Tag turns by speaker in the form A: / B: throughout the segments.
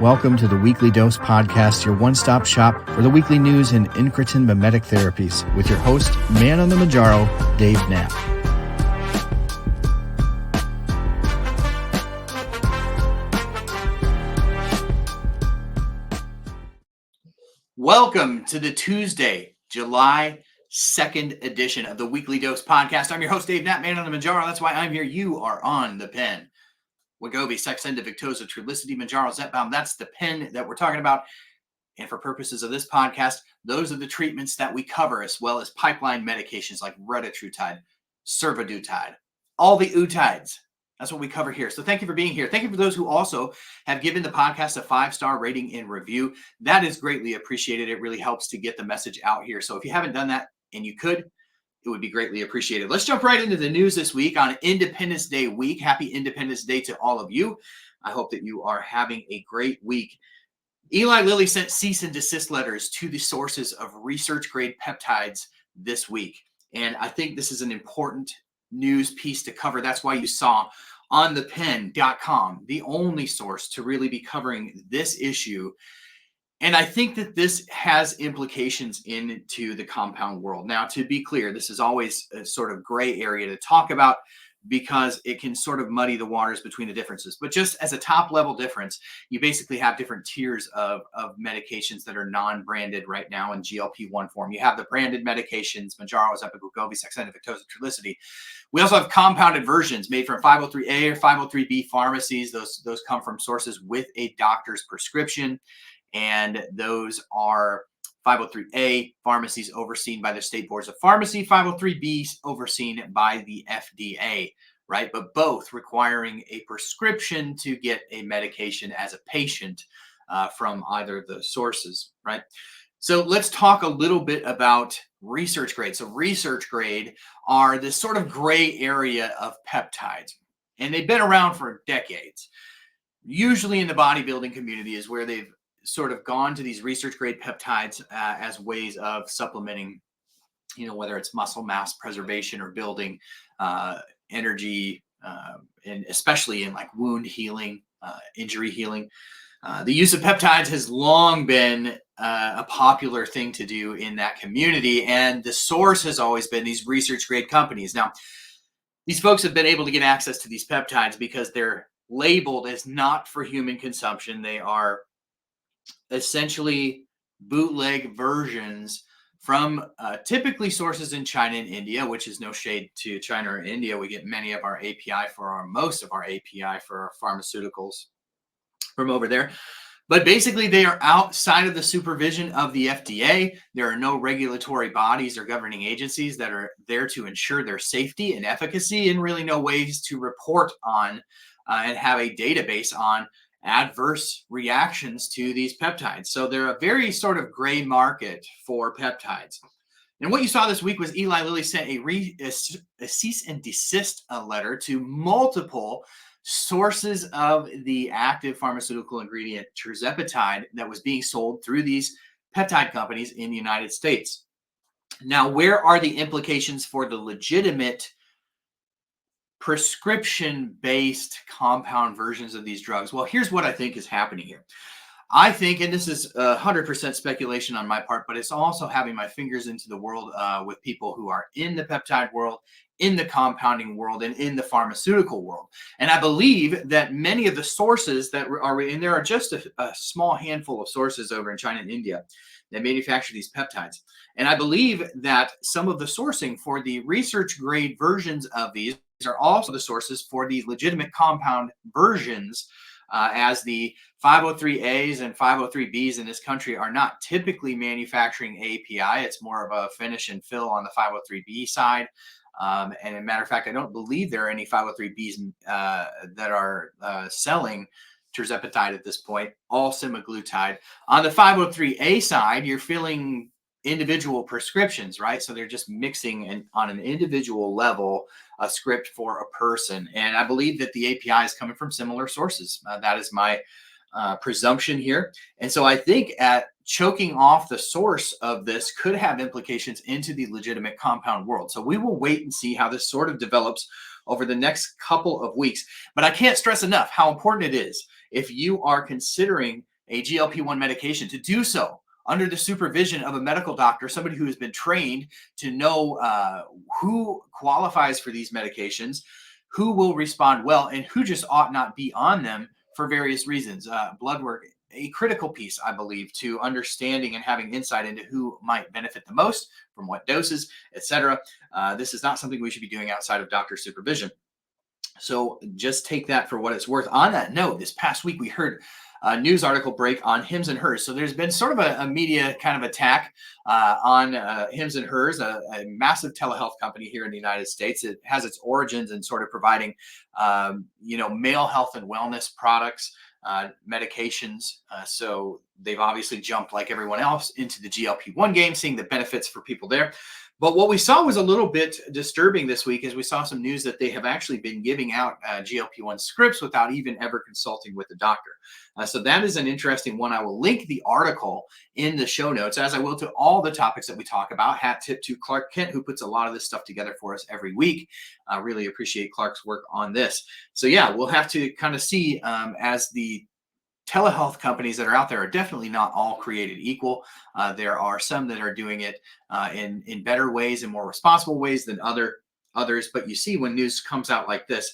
A: Welcome to the Weekly Dose Podcast, your one-stop shop for the weekly news in incretin mimetic therapies, with your host, man on the Manjaro, Dave Knapp.
B: Welcome to the Tuesday, July 2nd edition of the Weekly Dose Podcast. I'm your host, Dave Knapp, man on the Manjaro. That's why I'm here. You are on the pen. Wegovy, Saxenda, Victoza, Trulicity, Manjaro, Zepbound. That's the pen that we're talking about. And for purposes of this podcast, those are the treatments that we cover, as well as pipeline medications like Reritruetide, survodutide, all the utides. That's what we cover here. So thank you for being here. Thank you for those who also have given the podcast a 5-star rating and review. That is greatly appreciated. It really helps to get the message out here. So if you haven't done that and you could, it would be greatly appreciated. Let's jump right into the news this week on Independence Day week. Happy Independence Day to all of you. I hope that you are having a great week. Eli Lilly sent cease and desist letters to the sources of research-grade peptides this week. And I think this is an important news piece to cover. That's why you saw on thepen.com, the only source to really be covering this issue. And I think that this has implications into the compound world. Now, to be clear, this is always a sort of gray area to talk about because it can sort of muddy the waters between the differences. But just as a top level difference, you basically have different tiers of medications that are non-branded right now in GLP-1 form. You have the branded medications, Manjaro, Wegovy, Saxenda, Victoza, Trulicity. We also have compounded versions made from 503A or 503B pharmacies. Those come from sources with a doctor's prescription. And those are 503A pharmacies overseen by the state boards of pharmacy, 503B overseen by the FDA, right? But both requiring a prescription to get a medication as a patient from either of the sources, right? So let's talk a little bit about research grade. So research grade are this sort of gray area of peptides, and they've been around for decades. Usually in the bodybuilding community is where they've sort of gone to these research grade peptides as ways of supplementing, whether it's muscle mass preservation or building energy, and especially in like wound healing, injury healing. The use of peptides has long been a popular thing to do in that community. And the source has always been these research grade companies. Now, these folks have been able to get access to these peptides because they're labeled as not for human consumption. They are essentially bootleg versions from typically sources in China and India, which is no shade to China or India. We get many of our API most of our API for our pharmaceuticals from over there. But basically, they are outside of the supervision of the FDA. There are no regulatory bodies or governing agencies that are there to ensure their safety and efficacy, and really no ways to report on and have a database on adverse reactions to these peptides. So they're a very sort of gray market for peptides. And what you saw this week was Eli Lilly sent a cease and desist letter to multiple sources of the active pharmaceutical ingredient tirzepatide that was being sold through these peptide companies in the United States. Now, where are the implications for the legitimate prescription-based compound versions of these drugs? Well, here's what I think is happening here. I think, and this is 100% speculation on my part, but it's also having my fingers into the world with people who are in the peptide world, in the compounding world, and in the pharmaceutical world. And I believe that many of the sources that are, and there are just a small handful of sources over in China and India that manufacture these peptides. And I believe that some of the sourcing for the research grade versions of these are also the sources for the legitimate compound versions, as the 503As and 503Bs in this country are not typically manufacturing API. It's more of a finish and fill on the 503B side. And as a matter of fact, I don't believe there are any 503Bs that are selling tirzepatide at this point, all semaglutide. On the 503A side, you're filling individual prescriptions, right? So they're just mixing on an individual level a script for a person. And I believe that the API is coming from similar sources. That is my presumption here. And so I think at choking off the source of this could have implications into the legitimate compound world. So we will wait and see how this sort of develops over the next couple of weeks. But I can't stress enough how important it is if you are considering a GLP-1 medication, to do so under the supervision of a medical doctor, somebody who has been trained to know who qualifies for these medications, who will respond well, and who just ought not be on them for various reasons. Blood work, a critical piece, I believe, to understanding and having insight into who might benefit the most from what doses, etc. This is not something we should be doing outside of doctor supervision. So just take that for what it's worth. On that note, this past week we heard a news article break on Hims and Hers. So there's been sort of a media kind of attack on Hims and Hers, a massive telehealth company here in the United States. It has its origins in sort of providing, male health and wellness products, medications. So they've obviously jumped, like everyone else, into the GLP-1 game, seeing the benefits for people there. But what we saw was a little bit disturbing this week, as we saw some news that they have actually been giving out GLP-1 scripts without even ever consulting with the doctor. So that is an interesting one. I will link the article in the show notes, as I will to all the topics that we talk about. Hat tip to Clark Kent, who puts a lot of this stuff together for us every week. I really appreciate Clark's work on this. So yeah, we'll have to kind of see as the telehealth companies that are out there are definitely not all created equal. There are some that are doing it in better ways and more responsible ways than others. But you see, when news comes out like this,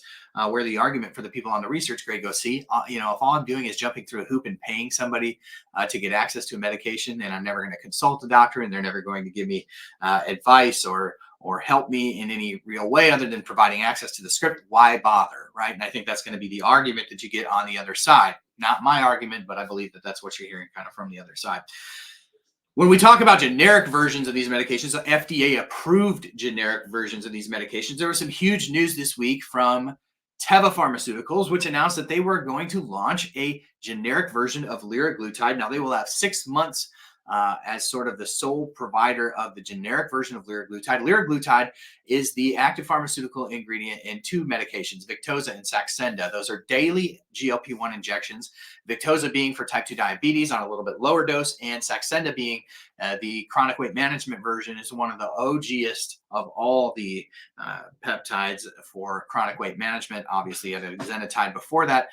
B: where the argument for the people on the research grade go, see, if all I'm doing is jumping through a hoop and paying somebody to get access to a medication, and I'm never going to consult a doctor, and they're never going to give me advice or help me in any real way other than providing access to the script, why bother, right? And I think that's going to be the argument that you get on the other side. Not my argument, but I believe that that's what you're hearing kind of from the other side. When we talk about generic versions of these medications, so FDA-approved generic versions of these medications, there was some huge news this week from Teva Pharmaceuticals, which announced that they were going to launch a generic version of liraglutide. Now, they will have 6 months as sort of the sole provider of the generic version of liraglutide. Liraglutide is the active pharmaceutical ingredient in two medications, Victoza and Saxenda. Those are daily GLP-1 injections, Victoza being for type 2 diabetes on a little bit lower dose, and Saxenda being the chronic weight management version, is one of the OGest of all the peptides for chronic weight management. Obviously, you had a exenatide before that,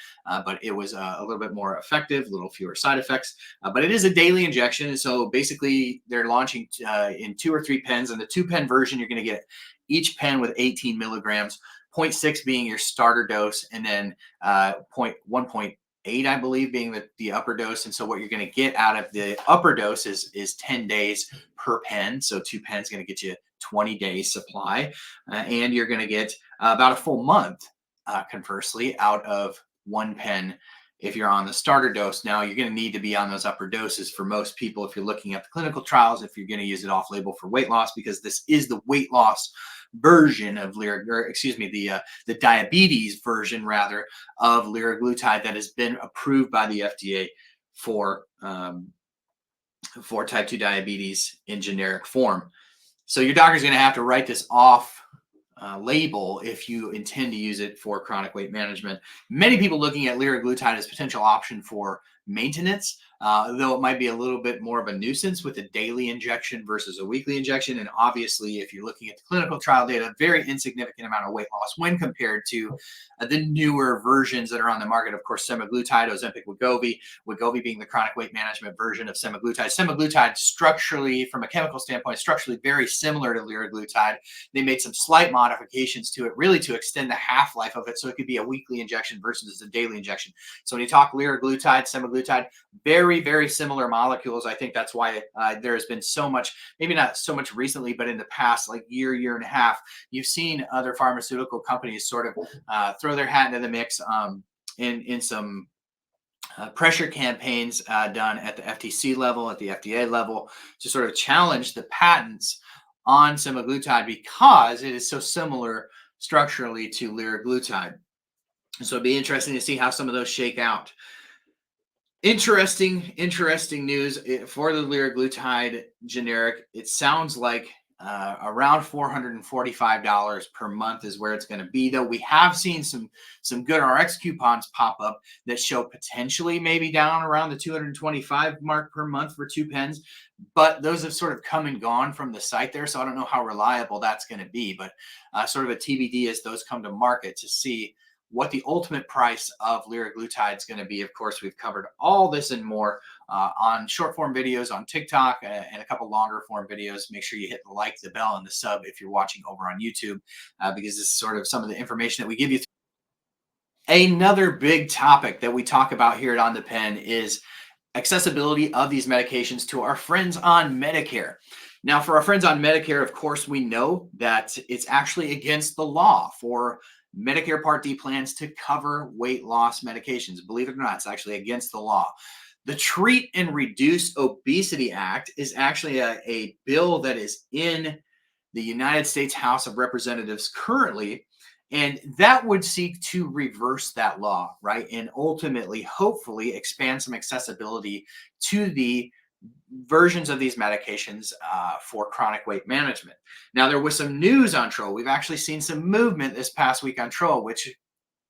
B: but it was a little bit more effective, a little fewer side effects. But it is a daily injection. And so basically, they're launching in 2 or 3 pens. And the 2-pen version, you're going to get each pen with 18 milligrams, 0.6 being your starter dose, and then 1.8, I believe, being the upper dose. And so what you're going to get out of the upper dose is 10 days per pen. So 2 pens going to get you 20 days supply. And you're going to get about a full month, conversely, out of 1 pen if you're on the starter dose. Now, you're going to need to be on those upper doses for most people if you're looking at the clinical trials, if you're going to use it off label for weight loss, because this is the weight loss version of the diabetes version rather of liraglutide that has been approved by the FDA for type 2 diabetes in generic form. So your doctor's going to have to write this off label if you intend to use it for chronic weight management. Many people looking at liraglutide as a potential option for maintenance, though it might be a little bit more of a nuisance with a daily injection versus a weekly injection. And obviously, if you're looking at the clinical trial data, very insignificant amount of weight loss when compared to the newer versions that are on the market. Of course, semaglutide, Ozempic, Wegovy being the chronic weight management version of semaglutide. Semaglutide structurally, from a chemical standpoint, structurally very similar to liraglutide. They made some slight modifications to it, really to extend the half-life of it, so it could be a weekly injection versus a daily injection. So when you talk liraglutide, semaglutide, very, very similar molecules. I think that's why there has been so much, maybe not so much recently, but in the past, like year and a half, you've seen other pharmaceutical companies sort of throw their hat into the mix in some pressure campaigns done at the FTC level, at the FDA level, to sort of challenge the patents on semaglutide because it is so similar structurally to liraglutide. So it'd be interesting to see how some of those shake out. Interesting news for the liraglutide generic. It sounds like around $445 per month is where it's going to be, though we have seen some good RX coupons pop up that show potentially maybe down around the $225 mark per month for 2 pens, but those have sort of come and gone from the site there, so I don't know how reliable that's going to be, but sort of a TBD as those come to market to see what the ultimate price of liraglutide is going to be. Of course, we've covered all this and more on short form videos on TikTok and a couple longer form videos. Make sure you hit the like, the bell, and the sub if you're watching over on YouTube, because this is sort of some of the information that we give you. Another big topic that we talk about here at On the Pen is accessibility of these medications to our friends on Medicare. Now, for our friends on Medicare, of course, we know that it's actually against the law for Medicare Part D plans to cover weight loss medications. Believe it or not, it's actually against the law. The Treat and Reduce Obesity Act is actually a bill that is in the United States House of Representatives currently, and that would seek to reverse that law, right? And ultimately, hopefully, expand some accessibility to the versions of these medications for chronic weight management. Now, there was some news on TROA. We've actually seen some movement this past week on TROA, which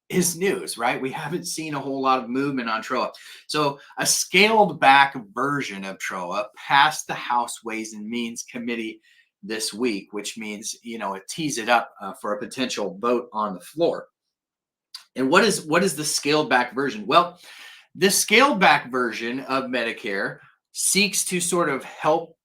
B: is news, right? We haven't seen a whole lot of movement on TROA. So a scaled back version of TROA passed the House Ways and Means Committee this week, which means, it tees it up for a potential vote on the floor. And what is the scaled back version? Well, the scaled back version of Medicare seeks to sort of help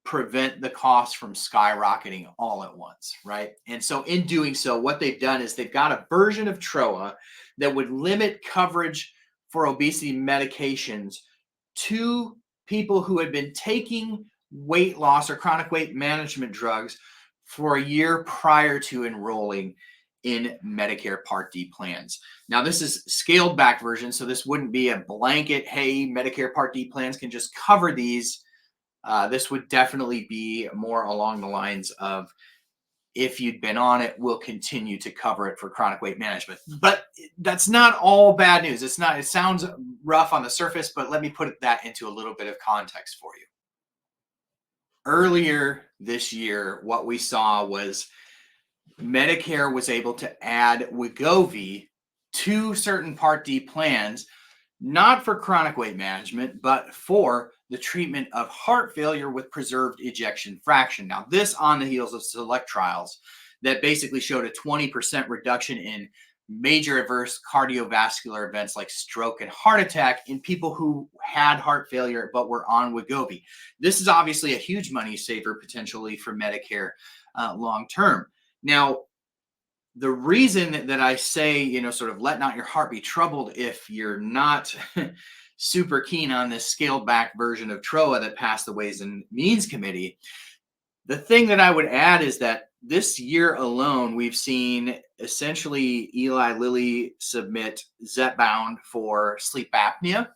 B: prevent the costs from skyrocketing all at once, right? And so in doing so, what they've done is they've got a version of TROA that would limit coverage for obesity medications to people who had been taking weight loss or chronic weight management drugs for a year prior to enrolling in Medicare Part D plans. Now, this is scaled back version, so this wouldn't be a blanket, hey, Medicare Part D plans can just cover these. This would definitely be more along the lines of, if you'd been on it, we'll continue to cover it for chronic weight management. But that's not all bad news. It sounds rough on the surface, but let me put that into a little bit of context for you. Earlier this year, what we saw was Medicare was able to add Wegovy to certain Part D plans, not for chronic weight management, but for the treatment of heart failure with preserved ejection fraction. Now, this on the heels of select trials that basically showed a 20% reduction in major adverse cardiovascular events like stroke and heart attack in people who had heart failure but were on Wegovy. This is obviously a huge money saver potentially for Medicare long term. Now, the reason that I say, sort of let not your heart be troubled if you're not super keen on this scaled back version of TROA that passed the Ways and Means Committee, the thing that I would add is that this year alone, we've seen essentially Eli Lilly submit Zepbound for sleep apnea,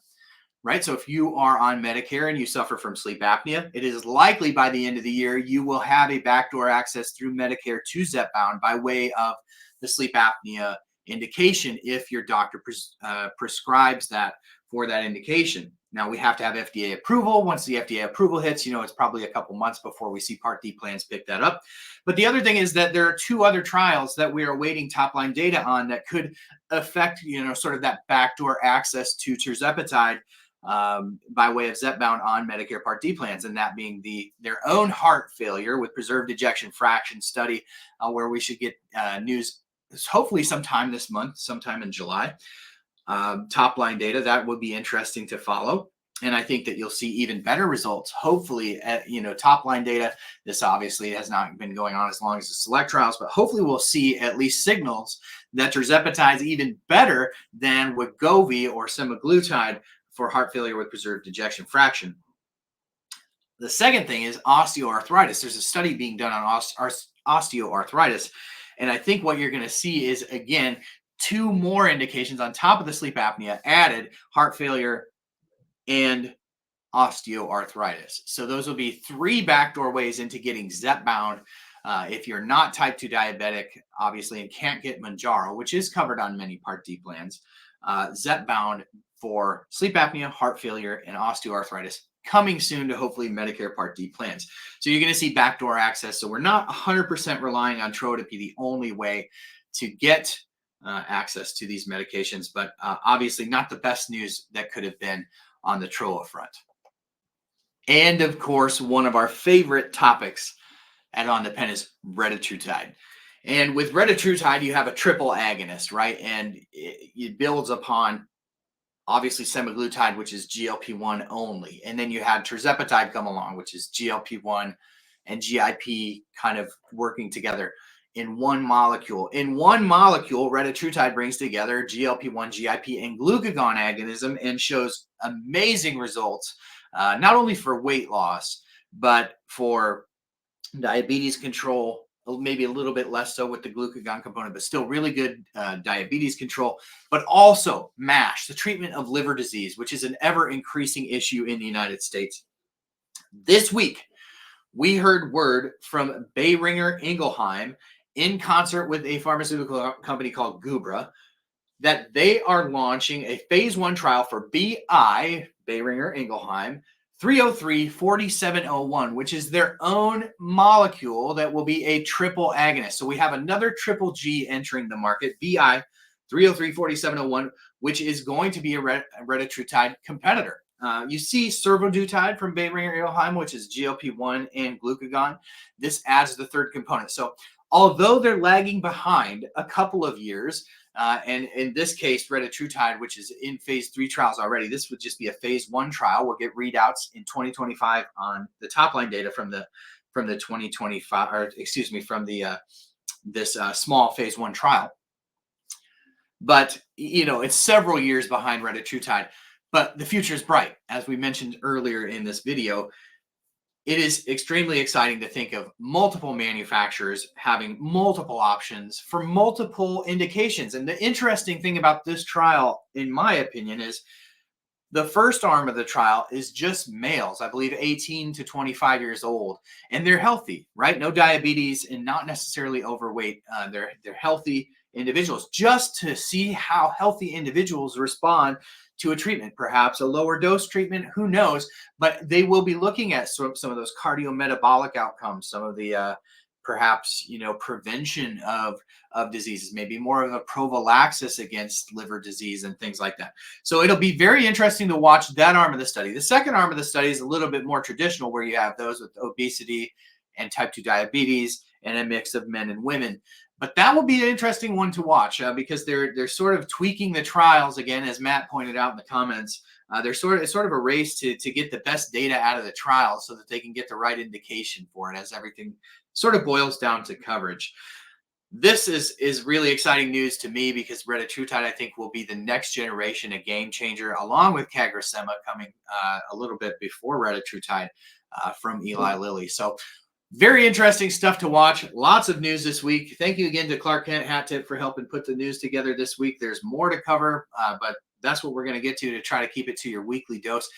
B: right? So if you are on Medicare and you suffer from sleep apnea, it is likely by the end of the year, you will have a backdoor access through Medicare to Zepbound by way of the sleep apnea indication if your doctor prescribes that for that indication. Now, we have to have FDA approval. Once the FDA approval hits, it's probably a couple months before we see Part D plans pick that up. But the other thing is that there are two other trials that we are waiting top-line data on that could affect, sort of that backdoor access to tirzepatide by way of Zepbound on Medicare Part D plans, and that being their own heart failure with preserved ejection fraction study, where we should get news hopefully sometime this month, sometime in July. Top line data that would be interesting to follow, and I think that you'll see even better results hopefully at top line data. This obviously has not been going on as long as the select trials, but hopefully we'll see at least signals that tirzepatide is even better than Wegovy or semaglutide for heart failure with preserved ejection fraction. The second thing is osteoarthritis. There's a study being done on osteoarthritis, and I think what you're going to see is, again, two more indications on top of the sleep apnea added: heart failure and osteoarthritis. So those will be three backdoor ways into getting Zepbound. If you're not type 2 diabetic, obviously, and can't get Mounjaro, which is covered on many Part D plans, Zepbound for sleep apnea, heart failure, and osteoarthritis coming soon to hopefully Medicare Part D plans. So you're going to see backdoor access. So we're not 100% relying on TROA to be the only way to get access to these medications, but obviously not the best news that could have been on the TROA front. And of course, one of our favorite topics at On the Pen is Reritruetide. And with retatrutide, you have a triple agonist, right? And it builds upon obviously semaglutide, which is GLP-1 only. And then you had tirzepatide come along, which is GLP-1 and GIP kind of working together in one molecule. In one molecule, retatrutide brings together GLP-1, GIP, and glucagon agonism and shows amazing results, not only for weight loss, but for diabetes control, maybe a little bit less so with the glucagon component, but still really good diabetes control, but also MASH, the treatment of liver disease, which is an ever increasing issue in the United States. This week, we heard word from Boehringer Ingelheim in concert with a pharmaceutical company called Gubra that they are launching a phase 1 trial for Boehringer Ingelheim 303-4701, which is their own molecule that will be a triple agonist. So we have another triple G entering the market, BI 303-4701, which is going to be a retatrutide competitor. You see survodutide from Boehringer Ingelheim, which is GLP-1 and glucagon. This adds the third component. So although they're lagging behind a couple of years, and in this case, retatrutide, which is in phase 3 trials already, this would just be a phase 1 trial. We'll get readouts in 2025 on the top line data from the 2025, or excuse me, from the this small phase 1 trial. But it's several years behind retatrutide. But the future is bright, as we mentioned earlier in this video. It is extremely exciting to think of multiple manufacturers having multiple options for multiple indications. And the interesting thing about this trial, in my opinion, is the first arm of the trial is just males, I believe 18 to 25 years old, and they're healthy, right? No diabetes and not necessarily overweight. They're healthy individuals, just to see how healthy individuals respond to a treatment, perhaps a lower dose treatment, who knows? But they will be looking at some of those cardiometabolic outcomes, some of the perhaps prevention of diseases, maybe more of a prophylaxis against liver disease and things like that. So it'll be very interesting to watch that arm of the study. The second arm of the study is a little bit more traditional, where you have those with obesity and type 2 diabetes and a mix of men and women. But that will be an interesting one to watch because they're sort of tweaking the trials again, as Matt pointed out in the comments. It's sort of a race to get the best data out of the trial so that they can get the right indication for it, as everything sort of boils down to coverage. This is really exciting news to me, because retatrutide, I think, will be the next generation, a game changer, along with CagriSema coming a little bit before retatrutide from Eli Lilly. So very interesting stuff to watch. Lots of news this week. Thank you again to Clark Kent Hat Tip for helping put the news together this week. There's more to cover, but that's what we're going to get to try to keep it to your weekly dose.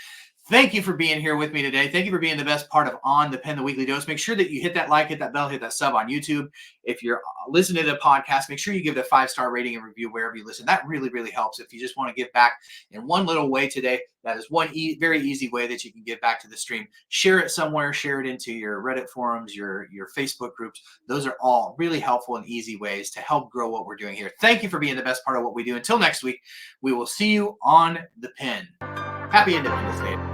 B: Thank you for being here with me today. Thank you for being the best part of On the Pen, the Weekly Dose. Make sure that you hit that like, hit that bell, hit that sub on YouTube. If you're listening to the podcast, make sure you give it a 5-star rating and review wherever you listen. That really, really helps. If you just want to give back in one little way today, that is one very easy way that you can give back to the stream. Share it somewhere. Share it into your Reddit forums, your Facebook groups. Those are all really helpful and easy ways to help grow what we're doing here. Thank you for being the best part of what we do. Until next week, we will see you on the pen. Happy Independence Day.